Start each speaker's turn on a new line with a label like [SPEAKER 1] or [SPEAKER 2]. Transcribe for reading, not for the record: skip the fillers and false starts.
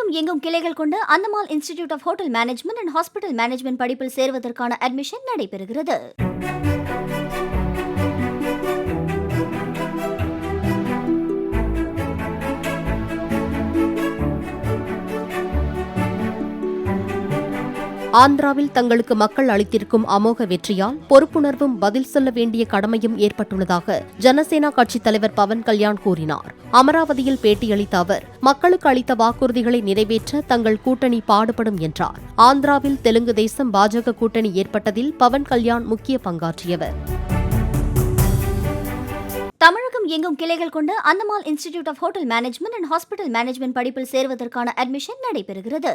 [SPEAKER 1] தமிழகம் எங்கும் கிளைகள் கொண்ட அந்தமால் institute of hotel management and hospital management படிப்பில் சேர்வதற்கான அட்மிஷன் நடைபெறுகிறது.
[SPEAKER 2] ஆந்திராவில் தங்களுக்கு மக்கள் அளித்திருக்கும் அமோக வெற்றியால் பொறுப்புணர்வும் பதில் சொல்ல வேண்டிய கடமையும் ஏற்பட்டுள்ளதாக ஜனசேனா கட்சித் தலைவர் பவன் கல்யாண் கூறினார். அமராவதியில் பேட்டியளித்த அவர், மக்களுக்கு அளித்த வாக்குறுதிகளை நிறைவேற்ற தங்கள் கூட்டணி பாடுபடும் என்றார். ஆந்திராவில் தெலுங்கு தேசம் பாஜக கூட்டணி ஏற்பட்டதில் பவன் கல்யாண் முக்கிய பங்காற்றியவர்.
[SPEAKER 1] தமிழகம் எங்கும் கிளைகள் கொண்ட அந்தமால் institute of hotel management and hospital management படிப்பில் சேர்வதற்கான அட்மிஷன் நடைபெறுகிறது.